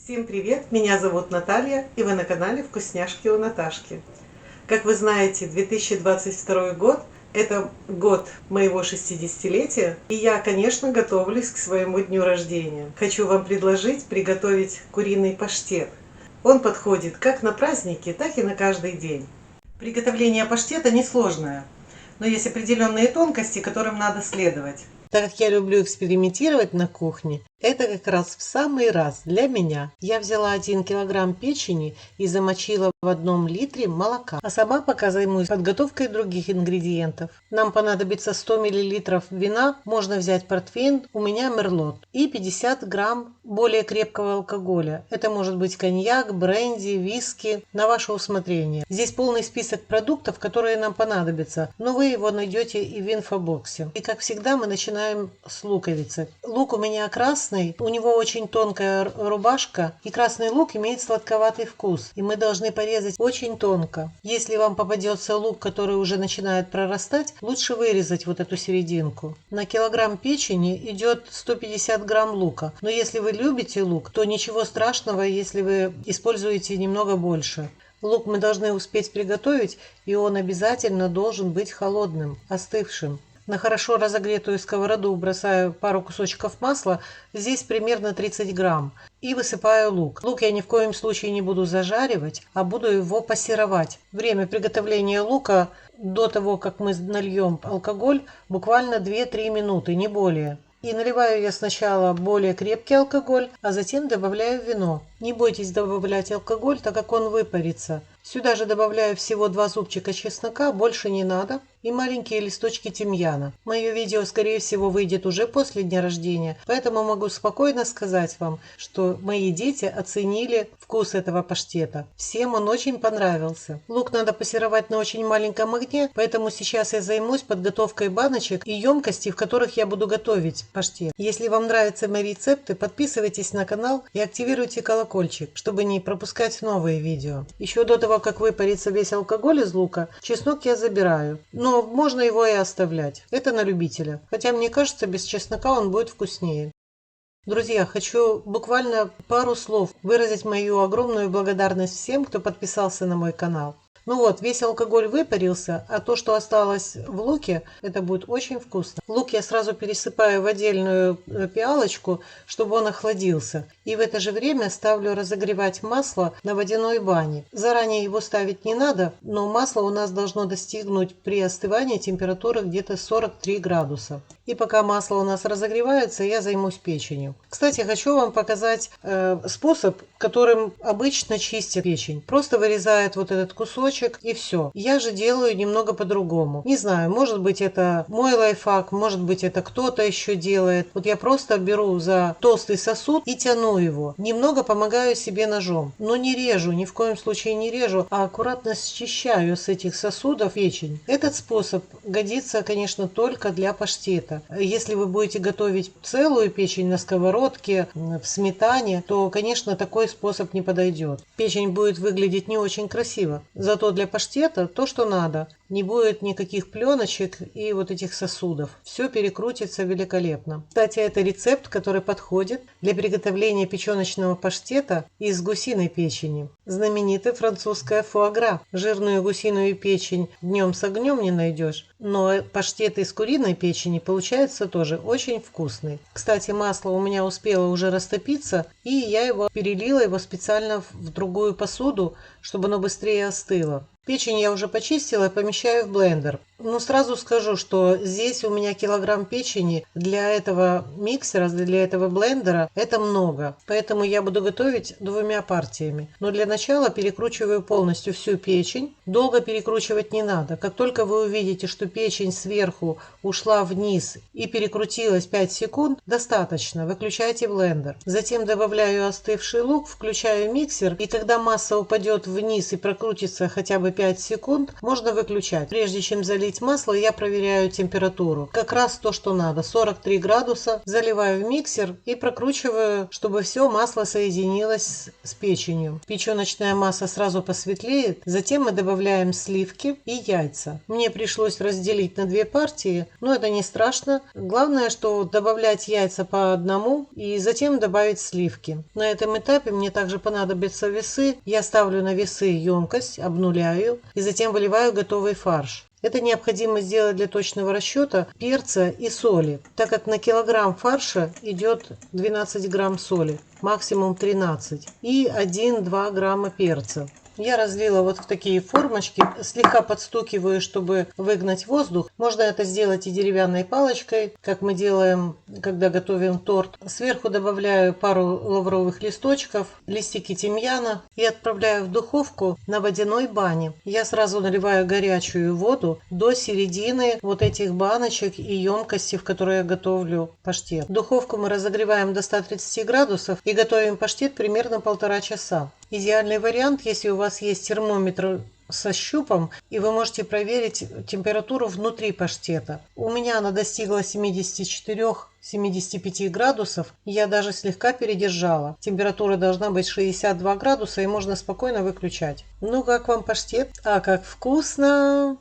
Всем привет! Меня зовут Наталья, и вы на канале Вкусняшки у Наташки. Как вы знаете, 2022 год – это год моего 60-летия, и я, конечно, готовлюсь к своему дню рождения. Хочу вам предложить приготовить куриный паштет. Он подходит как на праздники, так и на каждый день. Приготовление паштета несложное, но есть определенные тонкости, которым надо следовать. Так как я люблю экспериментировать на кухне, это как раз в самый раз для меня. Я взяла 1 килограмм печени и замочила в 1 литре молока. А сама пока займусь подготовкой других ингредиентов. Нам понадобится 100 миллилитров вина, можно взять портвейн, у меня мерлот. И 50 грамм более крепкого алкоголя. Это может быть коньяк, бренди, виски, на ваше усмотрение. Здесь полный список продуктов, которые нам понадобятся, но вы его найдете и в инфобоксе. И как всегда мы начинаем с луковицы. Лук у меня красный. У него очень тонкая рубашка, и красный лук имеет сладковатый вкус, и мы должны порезать очень тонко. Если вам попадется лук, который уже начинает прорастать, лучше вырезать вот эту серединку. На килограмм печени идет 150 грамм лука, но если вы любите лук, то ничего страшного, если вы используете немного больше. Лук мы должны успеть приготовить, и он обязательно должен быть холодным, остывшим. На хорошо разогретую сковороду бросаю пару кусочков масла, здесь примерно 30 грамм, и высыпаю лук. Лук я ни в коем случае не буду зажаривать, а буду его пассеровать. Время приготовления лука до того, как мы нальем алкоголь, буквально 2-3 минуты, не более. И наливаю я сначала более крепкий алкоголь, а затем добавляю вино. Не бойтесь добавлять алкоголь, так как он выпарится. Сюда же добавляю всего 2 зубчика чеснока, больше не надо, и маленькие листочки тимьяна. Мое видео, скорее всего, выйдет уже после дня рождения, поэтому могу спокойно сказать вам, что мои дети оценили вкус этого паштета. Всем он очень понравился. Лук надо пассеровать на очень маленьком огне, поэтому сейчас я займусь подготовкой баночек и емкостей, в которых я буду готовить паштет. Если вам нравятся мои рецепты, подписывайтесь на канал и активируйте колокольчик, чтобы не пропускать новые видео. Еще до того, как выпарится весь алкоголь из лука, чеснок я забираю. Но можно его и оставлять. Это на любителя. Хотя мне кажется, без чеснока он будет вкуснее. Друзья, хочу буквально пару слов выразить мою огромную благодарность всем, кто подписался на мой канал. Ну вот, весь алкоголь выпарился, а то, что осталось в луке, это будет очень вкусно. Лук я сразу пересыпаю в отдельную пиалочку, чтобы он охладился. И в это же время ставлю разогревать масло на водяной бане. Заранее его ставить не надо, но масло у нас должно достигнуть при остывании температуры где-то 43 градуса. И пока масло у нас разогревается, я займусь печенью. Кстати, хочу вам показать способ, которым обычно чистят печень. Просто вырезают вот этот кусочек и все. Я же делаю немного по-другому. Не знаю, может быть это мой лайфхак, может быть это кто-то еще делает. Вот я просто беру за толстый сосуд и тяну его. Немного помогаю себе ножом, но не режу, ни в коем случае не режу, а аккуратно счищаю с этих сосудов печень. Этот способ годится, конечно, только для паштета. Если вы будете готовить целую печень на сковородке, в сметане, то, конечно, такой способ не подойдет. Печень будет выглядеть не очень красиво. Зато для паштета то, что надо. Не будет никаких пленочек и вот этих сосудов. Все перекрутится великолепно. Кстати, это рецепт, который подходит для приготовления печеночного паштета из гусиной печени. Знаменитая французская фуагра. Жирную гусиную печень днем с огнем не найдешь, но паштет из куриной печени получается тоже очень вкусный. Кстати, масло у меня успело уже растопиться, и я перелила его специально в другую посуду, чтобы оно быстрее остыло. Печень я уже почистила и помещаю в блендер. Но сразу скажу, что здесь у меня килограмм печени. Для этого миксера, для этого блендера это много. Поэтому я буду готовить 2 партиями. Но для начала перекручиваю полностью всю печень. Долго перекручивать не надо. Как только вы увидите, что печень сверху ушла вниз и перекрутилась 5 секунд, достаточно. Выключайте блендер. Затем добавляю остывший лук, включаю миксер. И когда масса упадет вниз и прокрутится хотя бы 5 секунд можно выключать. Прежде чем залить масло, я проверяю температуру. Как раз то, что надо. 43 градуса. Заливаю в миксер и прокручиваю, чтобы все масло соединилось с печенью. Печеночная масса сразу посветлеет. Затем мы добавляем сливки и яйца. Мне пришлось разделить на 2 партии, но это не страшно. Главное, что добавлять яйца по одному и затем добавить сливки. На этом этапе мне также понадобятся весы. Я ставлю на весы емкость, обнуляю и затем выливаю готовый фарш. Это необходимо сделать для точного расчета перца и соли, так как на килограмм фарша идет 12 грамм соли, максимум 13, и 1-2 грамма перца. Я разлила вот в такие формочки, слегка подстукиваю, чтобы выгнать воздух. Можно это сделать и деревянной палочкой, как мы делаем, когда готовим торт. Сверху добавляю пару лавровых листочков, листики тимьяна и отправляю в духовку на водяной бане. Я сразу наливаю горячую воду до середины вот этих баночек и емкости, в которой я готовлю паштет. Духовку мы разогреваем до 130 градусов и готовим паштет примерно 1,5 часа. Идеальный вариант, если у вас есть термометр со щупом, и вы можете проверить температуру внутри паштета. У меня она достигла 74-75 градусов, и я даже слегка передержала. Температура должна быть 62 градуса, и можно спокойно выключать. Ну, как вам паштет? А как вкусно!